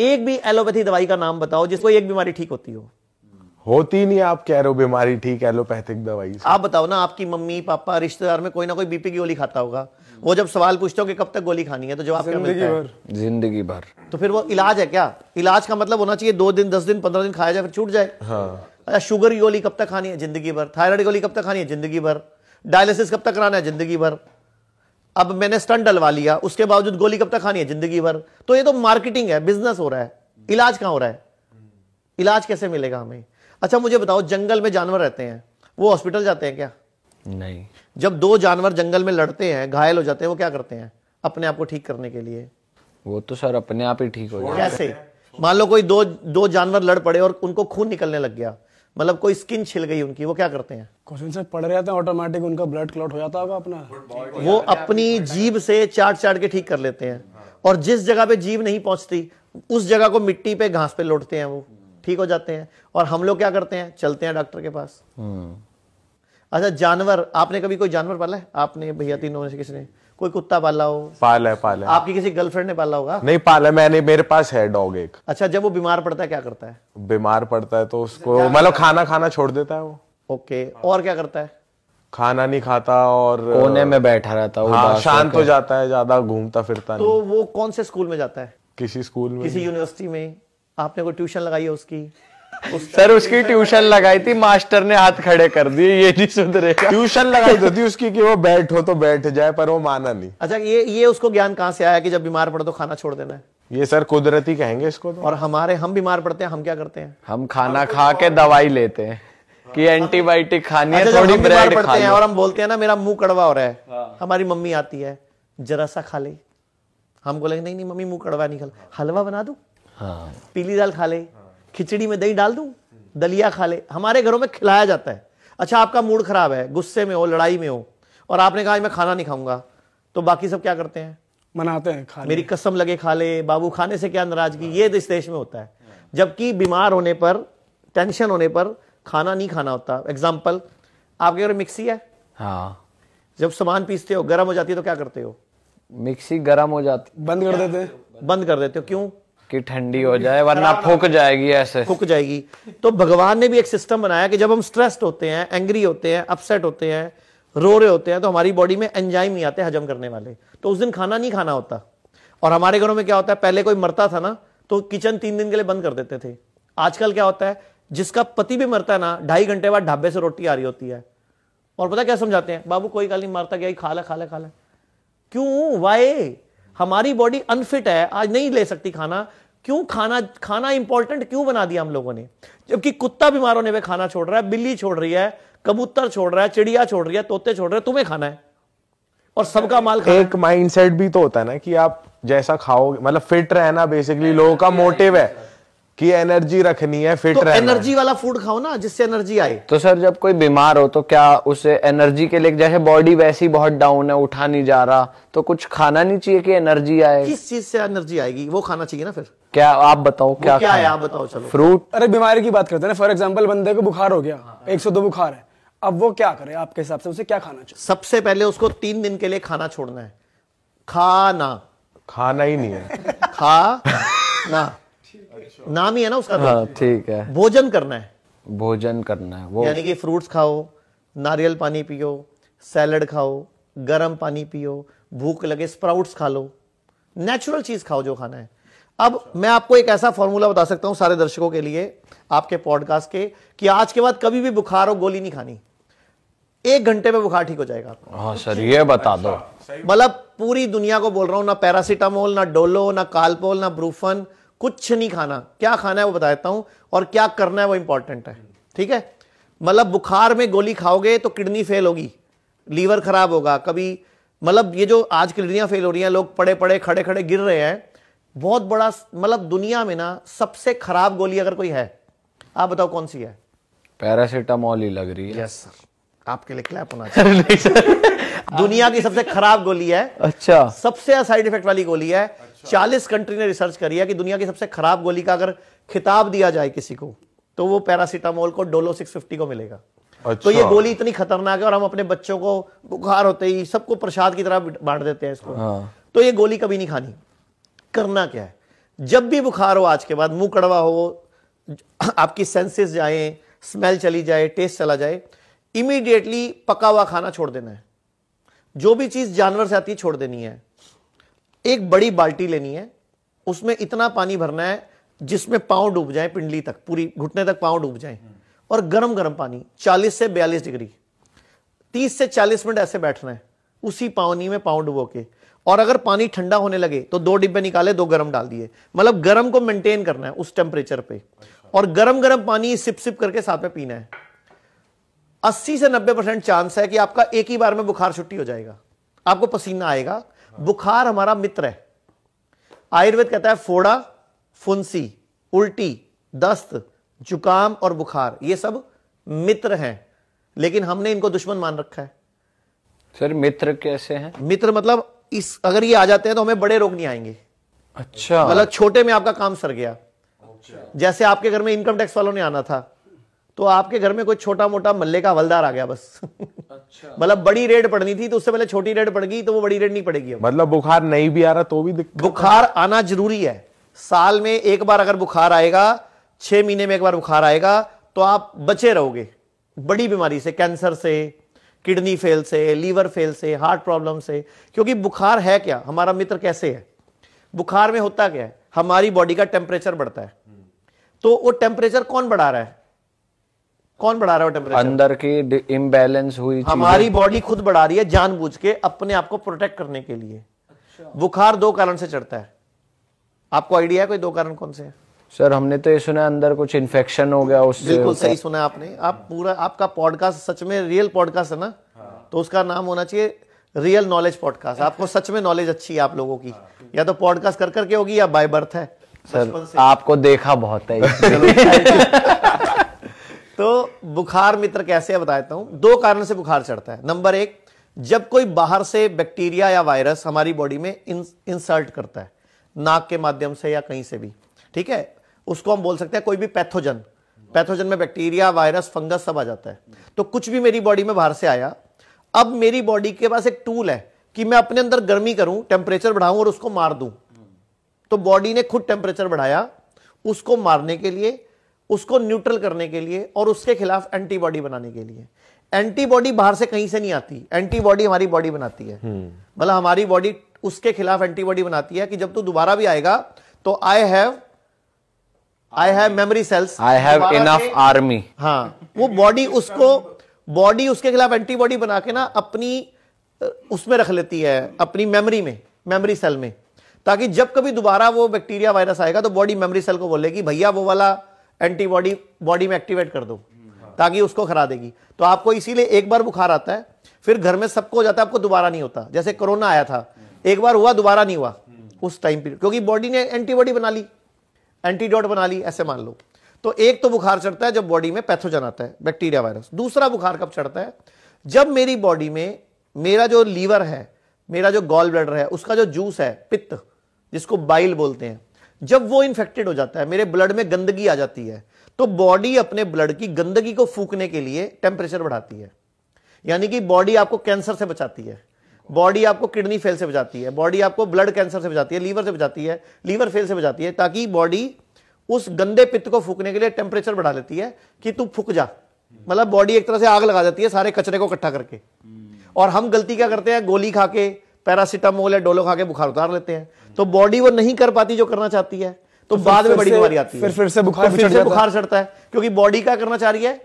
एक भी एलोपैथी दवाई का नाम बताओ जिसको एक बीमारी ठीक होती हो। होती नहीं, आप कह रहे हो बीमारी ठीक एलोपैथिक दवाई से। आप बताओ ना, आपकी मम्मी पापा रिश्तेदार में कोई ना कोई बीपी की गोली खाता होगा। वो जब सवाल पूछते हो कि कब तक गोली खानी है तो जवाब क्या मिलता है? जिंदगी भर। तो फिर वो इलाज है क्या? इलाज का मतलब होना चाहिए 2 दिन 10 दिन 15 दिन खाया जाए फिर छूट जाए। हाँ। अच्छा, शुगर की गोली कब तक खानी है? जिंदगी भर। थायराइड की गोली कब तक खानी है? जिंदगी भर। डायलिसिस कब तक कराना है? जिंदगी भर। अब मैंने स्टंट डलवा लिया, उसके बावजूद गोली कब तक खानी है? जिंदगी भर। तो ये तो मार्केटिंग है, बिजनेस हो रहा है। इलाज कहां हो रहा है? इलाज कैसे मिलेगा हमें? अच्छा मुझे बताओ, जंगल में जानवर रहते हैं, वो हॉस्पिटल जाते हैं क्या? नहीं। जब 2 जानवर जंगल में लड़ते हैं, घायल हो जाते हैं, वो क्या करते हैं अपने आप को ठीक करने के लिए? वो तो सर अपने आप ही ठीक हो जाए। कैसे? मान लो कोई दो जानवर लड़ पड़े और उनको खून निकलने लग गया, मतलब कोई स्किन छिल गई उनकी, वो क्या करते हैं? क्वेश्चन से पढ़ रहे थे, ऑटोमेटिक उनका ब्लड क्लॉट हो जाता होगा अपना। वो अपनी जीभ से चाट के ठीक कर लेते हैं, और जिस जगह पे जीभ नहीं पहुंचती उस जगह को मिट्टी पे घास पे लौटते हैं, वो ठीक हो जाते हैं। और हम लोग क्या करते हैं? चलते हैं डॉक्टर के पास। अच्छा जानवर, आपने कभी कोई जानवर पाला है? आपने भैया तीनों में से किसी ने कोई कुत्ता पाला हो? पाला है। आपकी किसी गर्लफ्रेंड ने पाला होगा? नहीं पाला मैंने, मेरे पास है डॉग एक। अच्छा, जब वो बीमार पड़ता है क्या करता है? बीमार पड़ता है तो उसको मतलब खाना छोड़ देता है वो। ओके, और क्या करता है? खाना नहीं खाता और कोने में बैठा रहता है। हाँ, शांत हो जाता है, ज्यादा घूमता फिरता नहीं। तो वो कौन से स्कूल में जाता है? किसी स्कूल में, किसी यूनिवर्सिटी में? आपने कोई ट्यूशन लगाई है उसकी? सर उसकी ट्यूशन लगाई थी, मास्टर ने हाथ खड़े कर दिए, ये नहीं सुधरेगा। ट्यूशन लगाई तो थी उसकी कि वो बैठो तो बैठ जाए, पर वो माना नहीं। अच्छा, ये उसको ज्ञान कहां से आया कि जब बीमार पड़े तो खाना छोड़ देना है? ये सर कुदरती कहेंगे इसको तो। और हम बीमार पड़ते हैं, हम क्या करते हैं? हम खाना खा के दवाई लेते हैं कि एंटीबायोटिक खानी है, अच्छा, थोड़ी हम बीमार ब्रेड खा पड़ते हैं लो। और हम बोलते हैं ना मेरा मुंह कड़वा हो रहा है, हमारी मम्मी आती है, जरा सा खा ले। हम बोलेंगे नहीं मम्मी मुंह कड़वा नहीं, खा, हलवा बना दूं, पीली दाल खा ले, खिचड़ी में दही डाल दूं, दलिया खा ले। हमारे घरों में खिलाया जाता है। अच्छा, आपका मूड खराब है, गुस्से में हो, लड़ाई में हो, और आपने कहा मैं खाना नहीं खाऊंगा, तो बाकी सब क्या करते हैं? मनाते हैं, खा ले। मेरी कसम लगे खा ले, बाबू खाने से क्या नाराजगी, ये इस देश में होता है। जबकि बीमार होने पर, टेंशन होने पर खाना नहीं खाना होता। एग्जाम्पल, आपके घर मिक्सी है? हाँ। जब सामान पीसते हो, गर्म हो जाती है तो क्या करते हो? मिक्सी गर्म हो जाती, बंद कर देते हैं। बंद कर देते हो, क्यों? कि ठंडी हो जाए, वरना फूक जाएगी, ऐसे फूक जाएगी। तो भगवान ने भी एक सिस्टम बनाया कि जब हम स्ट्रेस्ड होते हैं, एंग्री होते हैं, अपसेट होते हैं, रो रहे होते हैं, तो हमारी बॉडी में एंजाइम नहीं आते हजम करने वाले, तो उस दिन खाना नहीं खाना होता। और हमारे घरों में क्या होता है, पहले कोई मरता था ना तो किचन 3 दिन के लिए बंद कर देते थे। आजकल क्या होता है, जिसका पति भी मरता है ना, 2.5 घंटे बाद ढाबे से रोटी आ रही होती है, और पता क्या समझाते हैं, बाबू कोई गाल नहीं, मारता गया, खा ले खा ले खा ले। क्यों? वाई? हमारी बॉडी अनफिट है, आज नहीं ले सकती खाना। क्यों? खाना इंपॉर्टेंट क्यों बना दिया हम लोगों ने? जबकि कुत्ता बीमार होने पे खाना छोड़ रहा है, बिल्ली छोड़ रही है, कबूतर छोड़ रहा है, चिड़िया छोड़ रही है, तोते छोड़ रहे हैं, तुम्हें खाना है और सबका माल खाना है। एक माइंडसेट भी तो होता है ना कि आप जैसा खाओगे, मतलब फिट रहना, बेसिकली लोगों का मोटिव है कि एनर्जी रखनी है, फिट तो रहना एनर्जी वाला फूड खाओ ना, जिससे एनर्जी आए। तो सर जब कोई बीमार हो तो क्या उसे एनर्जी के लिए, जैसे बॉडी वैसी बहुत डाउन है, उठा नहीं जा रहा, तो कुछ खाना नहीं चाहिए कि एनर्जी आए? किस चीज से एनर्जी आएगी? वो खाना चाहिए ना। फिर क्या आप बताओ, क्या है? आप बताओ। चलो, फ्रूट। अरे बीमारी की बात करते हैं ना, फॉर एग्जाम्पल बंदे को बुखार हो गया, 102 बुखार है, अब वो क्या करे आपके हिसाब से? उसे क्या खाना चाहिए? सबसे पहले उसको 3 दिन के लिए खाना छोड़ना है। खाना ही नहीं है, खा ना, नाम ही है ना उसका। हाँ ठीक है। भोजन करना है, भोजन करना है वो, यानी कि फ्रूट्स खाओ, नारियल पानी पियो, सैलड खाओ, गर्म पानी पियो, भूख लगे स्प्राउट्स खा लो, नेचुरल चीज खाओ जो खाना है। अब मैं आपको एक ऐसा फॉर्मूला बता सकता हूं सारे दर्शकों के लिए आपके पॉडकास्ट के, कि आज के बाद कभी भी बुखार हो गोली नहीं खानी, 1 घंटे में बुखार ठीक हो जाएगा। हाँ सर ये बता दो। मतलब पूरी दुनिया को बोल रहा हूं, ना पैरासीटामोल, ना डोलो, ना कालपोल, ना ब्रूफन, कुछ नहीं खाना। क्या खाना है वो बता देता हूं, और क्या करना है वो इंपॉर्टेंट है, ठीक है? मतलब बुखार में गोली खाओगे तो किडनी फेल होगी, लीवर खराब होगा, कभी मतलब ये जो आज किडनियां फेल हो रही हैं, लोग पड़े पड़े खड़े खड़े गिर रहे हैं, बहुत बड़ा मतलब दुनिया में ना सबसे खराब गोली अगर कोई है, आप बताओ कौन सी है? पैरासीटामोल ही लग रही है। यस सर, आपके लिए क्लैप होना चाहिए। दुनिया की सबसे खराब गोली है। अच्छा, सबसे साइड इफेक्ट वाली गोली है। 40 कंट्री ने रिसर्च करी है कि दुनिया की सबसे खराब गोली का अगर खिताब दिया जाए किसी को, तो वो पैरासीटामोल को डोलो 650 को मिलेगा। अच्छा। तो ये गोली इतनी खतरनाक है, और हम अपने बच्चों को बुखार होते ही सबको प्रसाद की तरह बांट देते हैं इसको। हाँ। तो ये गोली कभी नहीं खानी। करना क्या है, जब भी बुखार हो आज के बाद, मुंह कड़वा हो, आपकी सेंसेस जाए, स्मेल चली जाए, टेस्ट चला जाए, इमीडिएटली पका हुआ खाना छोड़ देना है। जो भी चीज जानवर से आती है छोड़ देनी है। एक बड़ी बाल्टी लेनी है, उसमें इतना पानी भरना है जिसमें पांव डूब जाए, पिंडली तक, पूरी घुटने तक पांव डूब जाए, और गरम गरम पानी 40 से 42 डिग्री 30 से 40 मिनट ऐसे बैठना है उसी पानी में पांव डुबो के। और अगर पानी ठंडा होने लगे तो 2 डिब्बे निकाले, 2 गरम डाल दिए, मतलब गरम को मेंटेन करना है उस टेम्परेचर पे। और गरम गरम पानी सिप सिप करके साथ में पीना है। 80 से 90% चांस है कि आपका एक ही बार में बुखार छुट्टी हो जाएगा, आपको पसीना आएगा। बुखार हमारा मित्र है। आयुर्वेद कहता है फोड़ा, फुंसी, उल्टी, दस्त, जुकाम और बुखार ये सब मित्र हैं, लेकिन हमने इनको दुश्मन मान रखा है। सर मित्र कैसे हैं? मित्र मतलब अगर ये आ जाते हैं तो हमें बड़े रोग नहीं आएंगे। अच्छा, मतलब छोटे में आपका काम सर गया। जैसे आपके घर में इनकम टैक्स वालों ने आना था, तो आपके घर में कोई छोटा मोटा मल्ले का हवलदार आ गया बस। अच्छा। मतलब बड़ी रेड पड़नी थी तो उससे पहले छोटी रेड पड़ गई, तो वो बड़ी रेड नहीं पड़ेगी अब। मतलब बुखार नहीं भी आ रहा तो भी बुखार आना जरूरी है। साल में एक बार अगर बुखार आएगा, 6 महीने में एक बार बुखार आएगा, तो आप बचे रहोगे बड़ी बीमारी से, कैंसर से, किडनी फेल से, लीवर फेल से, हार्ट प्रॉब्लम से। क्योंकि बुखार है क्या, हमारा मित्र कैसे है? बुखार में होता क्या है, हमारी बॉडी का टेम्परेचर बढ़ता है। तो वो टेम्परेचर कौन बढ़ा रहा है? कौन बढ़ा रहा है वो टेम्परेचर? अंदर की इम्बैलेंस हुई हमारी बॉडी खुद बढ़ा रही है जानबूझ के, अपने आप को प्रोटेक्ट करने के लिए। बुखार 2 कारण से चढ़ता है। आपको आइडिया है कोई 2 कारण कौन से हैं? सर हमने तो ये सुना अंदर कुछ इन्फेक्शन हो गया उससे। बिल्कुल सही सुना है आपने। आप पूरा, आपका पॉडकास्ट सच में रियल पॉडकास्ट है ना, तो उसका नाम होना चाहिए रियल नॉलेज पॉडकास्ट। आपको सच में नॉलेज अच्छी है आप लोगों की, या तो पॉडकास्ट कर करके होगी या बाय बर्थ है। सर आपको देखा बहुत है। तो बुखार मित्र कैसे है बताता हूं। 2 कारण से बुखार चढ़ता है। नंबर 1, जब कोई बाहर से बैक्टीरिया या वायरस हमारी बॉडी में इंसर्ट करता है, नाक के माध्यम से या कहीं से भी, ठीक है, उसको हम बोल सकते हैं कोई भी पैथोजन में बैक्टीरिया, वायरस, फंगस सब आ जाता है। तो कुछ भी मेरी बॉडी में बाहर से आया, अब मेरी बॉडी के पास एक टूल है कि मैं अपने अंदर गर्मी करूं, टेम्परेचर बढ़ाऊं और उसको मार दूं। तो बॉडी ने खुद टेम्परेचर बढ़ाया उसको मारने के लिए, उसको न्यूट्रल करने के लिए और उसके खिलाफ एंटीबॉडी बनाने के लिए। एंटीबॉडी बाहर से कहीं से नहीं आती, एंटीबॉडी हमारी बॉडी बनाती है। मतलब हमारी बॉडी उसके खिलाफ एंटीबॉडी बनाती है कि जब तू दोबारा भी आएगा तो I have memory cells, I have enough army. हाँ, वो बॉडी उसके खिलाफ एंटीबॉडी बना के ना अपनी उसमें रख लेती है, अपनी मेमोरी सेल में, ताकि जब कभी दोबारा वो बैक्टीरिया वायरस आएगा तो बॉडी मेमोरी सेल को बोलेगी भैया वो वाला एंटीबॉडी बॉडी में एक्टिवेट कर दो, ताकि उसको खरा देगी। तो आपको इसीलिए एक बार बुखार आता है, फिर घर में सबको हो जाता है, आपको दोबारा नहीं होता। जैसे कोरोना आया था, एक बार हुआ, दोबारा नहीं हुआ उस टाइम पीरियड, क्योंकि बॉडी ने एंटीबॉडी बना ली, एंटीडोट बना ली, ऐसे मान लो। तो एक तो बुखार चढ़ता है जब बॉडी में पैथोजन आता है, बैक्टीरिया, वायरस। दूसरा बुखार कब चढ़ता है? जब मेरी बॉडी में मेरा जो लीवर है, मेरा जो गॉल ब्लैडर है, उसका जो जूस है, पित्त जिसको बाइल बोलते हैं, जब वो इन्फेक्टेड हो जाता है, मेरे ब्लड में गंदगी आ जाती है, तो बॉडी अपने ब्लड की गंदगी को फूकने के लिए टेम्परेचर बढ़ाती है। यानी कि बॉडी आपको कैंसर से बचाती है, बॉडी आपको किडनी फेल से बचाती है, बॉडी आपको ब्लड कैंसर से बचाती है, लीवर से बचाती है, लीवर फेल से बचाती है, ताकि बॉडी उस गंदे पित्त को फूकने के लिए टेम्परेचर बढ़ा लेती है कि तू फूक जा। मतलब बॉडी एक तरह से आग लगा देती है सारे कचरे को इकट्ठा करके। और हम गलती क्या करते हैं, गोली खा के, पैरासीटामोल या डोलो खा के बुखार उतार लेते हैं। तो बॉडी वो नहीं कर पाती जो करना चाहती है, तो बाद में बड़ी बीमारी आती है, फिर से बुखार चढ़ता है, क्योंकि बॉडी क्या करना चाह रही है,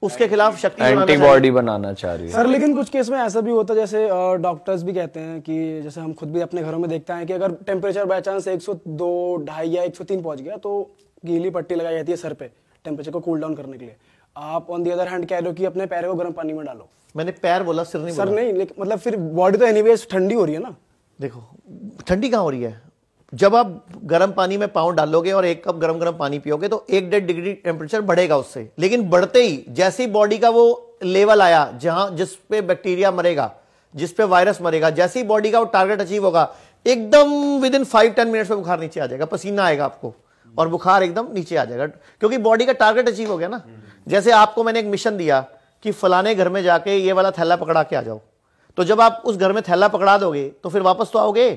उसके खिलाफ शक्ति एंटीबॉडी बनाना चाह रही है। सर लेकिन कुछ केस में ऐसा भी होता है, जैसे डॉक्टर्स भी कहते हैं कि जैसे हम खुद भी अपने घरों में देखते हैं कि अगर टेम्परेचर बाय चांस 102, 2.5 या 103 पहुंच गया तो गीली पट्टी लगाई जाती है सर पे टेम्परेचर को कूल डाउन करने के लिए। आप ऑन दी अदर हैंड कह रहे हो कि अपने पैर को गर्म पानी में डालो। मैंने पैर बोला, सिर नहीं बोला। सर नहीं, लेकिन मतलब फिर बॉडी तो एनीवेज ठंडी हो रही है ना। देखो ठंडी कहां हो रही है, जब आप गर्म पानी में पाँव डालोगे और 1 कप गरम पानी पियोगे तो 1-1.5 डिग्री टेम्परेचर बढ़ेगा उससे। लेकिन बढ़ते ही जैसे ही बॉडी का वो लेवल आया जहां जिस पे बैक्टीरिया मरेगा, जिस पे वायरस मरेगा, जैसे ही बॉडी का वो टारगेट अचीव होगा, एकदम विदिन 5-10 मिनट्स में बुखार नीचे आ जाएगा, पसीना आएगा आपको और बुखार एकदम नीचे आ जाएगा, क्योंकि बॉडी का टारगेट अचीव हो गया ना। जैसे आपको मैंने एक मिशन दिया कि फलाने घर में जाके ये वाला थैला पकड़ा के आ जाओ, तो जब आप उस घर में थैला पकड़ा दोगे तो फिर वापस तो आओगे,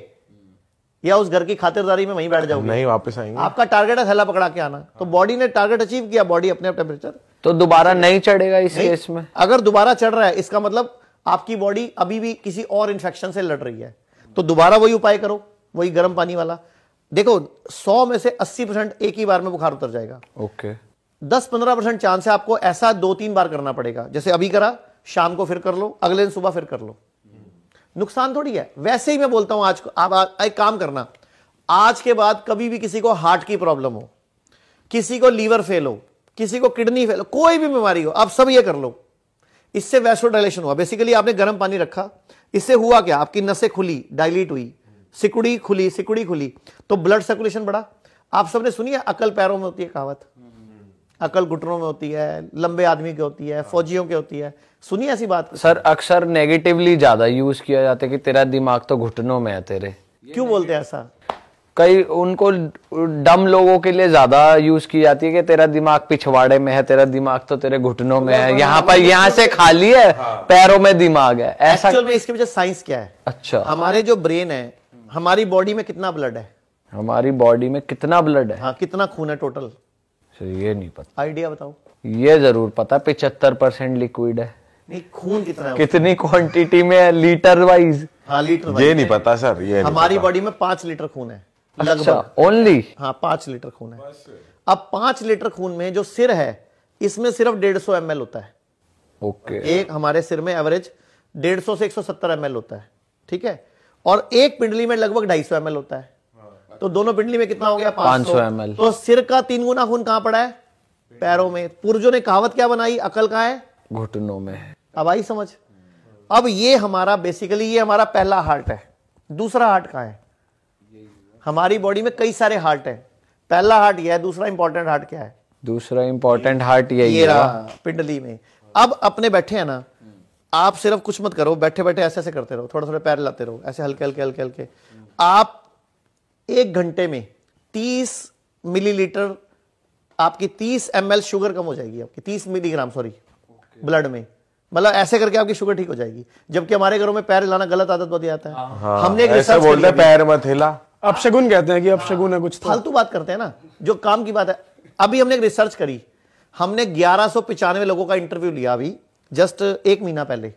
या उस घर की खातिरदारी में वहीं बैठ जाओगे? नहीं, वापस आएंगे। आपका टारगेट है थैला पकड़ा के आना, तो बॉडी ने टारगेट अचीव किया, बॉडी अपने आप टेम्परेचर। तो दोबारा नहीं चढ़ेगा इस केस में? अगर दोबारा चढ़ रहा है इसका मतलब आपकी बॉडी अभी भी किसी और इन्फेक्शन से लड़ रही है, तो दोबारा वही उपाय करो, वही गर्म पानी वाला। देखो 100 में से 80% एक ही बार में बुखार उतर जाएगा। ओके। 10-15% चांस है आपको ऐसा 2-3 बार करना पड़ेगा, जैसे अभी करा, शाम को फिर कर लो, अगले दिन सुबह फिर कर लो। नुकसान थोड़ी है। वैसे ही मैं बोलता हूं आज को आप एक काम करना, आज के बाद कभी भी किसी को हार्ट की प्रॉब्लम हो, किसी को लीवर फेल हो, किसी को किडनी फेल हो, कोई भी बीमारी हो, आप सब ये कर लो। इससे वैसोडाइलेशन हुआ, बेसिकली आपने गर्म पानी रखा, इससे हुआ क्या, आपकी नसें खुली, डायलीट हुई, सिकुड़ी खुली, तो ब्लड सर्कुलेशन बढ़ा। आप सबने सुनी है अकल पैरों में होती है कहावत, अकल घुटनों में होती है, लंबे आदमी की होती है, फौजियों की होती है, सुनिए ऐसी बात? सर अक्सर नेगेटिवली ज्यादा यूज किया जाता है कि तेरा दिमाग तो घुटनों में है तेरे। क्यों बोलते हैं ऐसा? कई उनको डम लोगों के लिए ज्यादा यूज की जाती है कि तेरा दिमाग पिछवाड़े में है, तेरा दिमाग तो तेरे घुटनों में है, यहाँ पर यहाँ से खाली है, पैरों में दिमाग है, ऐसा। एक्चुअल में इसके पीछे साइंस क्या है? अच्छा। हमारे जो ब्रेन है, हमारी बॉडी में कितना ब्लड है? हमारी बॉडी में कितना ब्लड है? हाँ, कितना खून है टोटल? ये नहीं पता। आइडिया बताओ। ये जरूर पता, 75% लिक्विड है। नहीं, खून कितना है? कितनी क्वांटिटी में है, लीटर वाइज? हाँ, लीटर। ये नहीं पता सर, ये हमारी बॉडी में 5 लीटर खून है अच्छा, लगभग। ओनली? हाँ, 5 लीटर खून है। अब 5 लीटर खून में जो सिर है, इसमें सिर्फ 150 ml होता है। ओके। एक हमारे सिर में एवरेज 150 से 170 ml होता है, ठीक है। और एक पिंडली में लगभग 250 ml होता है, तो दोनों पिंडली में कितना हो गया? 500 ml। तो सिर का 3 गुना खून कहां पड़ा है? पैरों में। पुरजों ने कहावत क्या बनाई? अकल कहां है? घुटनों में है। अब आई समझ? अब ये हमारा बेसिकली ये हमारा पहला हार्ट है। दूसरा हार्ट कहां है? हमारी बॉडी में कई सारे हार्ट है, पहला हार्ट ये है, दूसरा इंपॉर्टेंट हार्ट क्या है? दूसरा इंपॉर्टेंट हार्ट यही ये है पिंडली में। अब अपने बैठे हैं ना, आप सिर्फ कुछ मत करो, बैठे बैठे ऐसे ऐसे करते रहो, थोड़ा थोड़ा पैर लाते रहो, ऐसे हल्के हल्के हल्के हल्के। आप 1 घंटे में 30 मिलीलीटर, आपकी 30 ml शुगर कम हो जाएगी, आपकी 30 मिलीग्राम सॉरी ब्लड में। मतलब ऐसे करके आपकी शुगर ठीक हो जाएगी। जबकि हमारे घरों में पैर हिलाना गलत आदत बन जाता है। हमने एक ऐसे रिसर्च बोलते हैं, पैर मत हिला। अपशगुन कहते हैं कि अपशगुन है कुछ तो। फालतू बात करते हैं ना, जो काम की बात है। अभी हमने एक रिसर्च करी, हमने 1195 लोगों का इंटरव्यू लिया अभी जस्ट 1 महीना पहले।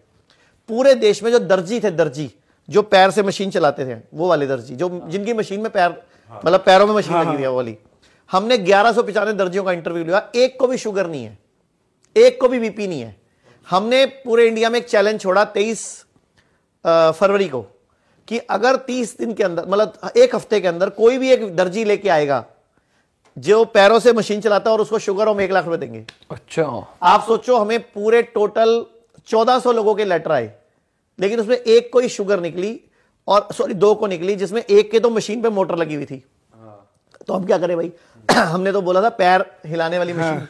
पूरे देश में जो दर्जी थे, दर्जी जो पैर से मशीन चलाते थे, वो वाले दर्जी जो जिनकी मशीन में पैर मतलब पैरों में मशीन लगी हुई है वो वाली, हमने 1195 दर्जियों का इंटरव्यू लिया। एक को भी शुगर नहीं है, एक को भी बीपी नहीं है। हमने पूरे इंडिया में एक चैलेंज छोड़ा 23 फरवरी को कि अगर 30 दिन के अंदर मतलब 1 हफ्ते के अंदर कोई भी एक दर्जी लेके आएगा जो पैरों से मशीन चलाता है और उसको शुगर हम 1 लाख रुपए देंगे। अच्छा। आप सोचो, हमें पूरे टोटल 1400 लोगों के लेटर आए, लेकिन उसमें एक को ही शुगर निकली, और सॉरी 2 को निकली, जिसमें एक के तो मशीन पे मोटर लगी हुई थी। तो हम क्या करें भाई हमने तो बोला था पैर हिलाने वाली मशीन,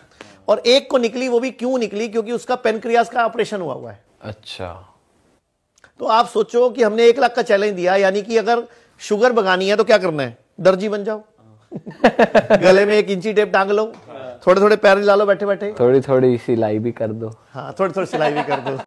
और एक को निकली। वो भी क्यों निकली? क्योंकि उसका पेनक्रियास का ऑपरेशन हुआ है। अच्छा। तो आप सोचो कि हमने 1 लाख का चैलेंज दिया, यानी कि अगर शुगर भगानी है तो क्या करना है? दर्जी बन जाओ गले में 1 इंची टेप टांग लो, थोड़े थोड़े पैर हिला लो बैठे बैठे, थोड़ी थोड़ी सिलाई भी कर दो। हाँ थोड़ी थोड़ी सिलाई भी कर दो।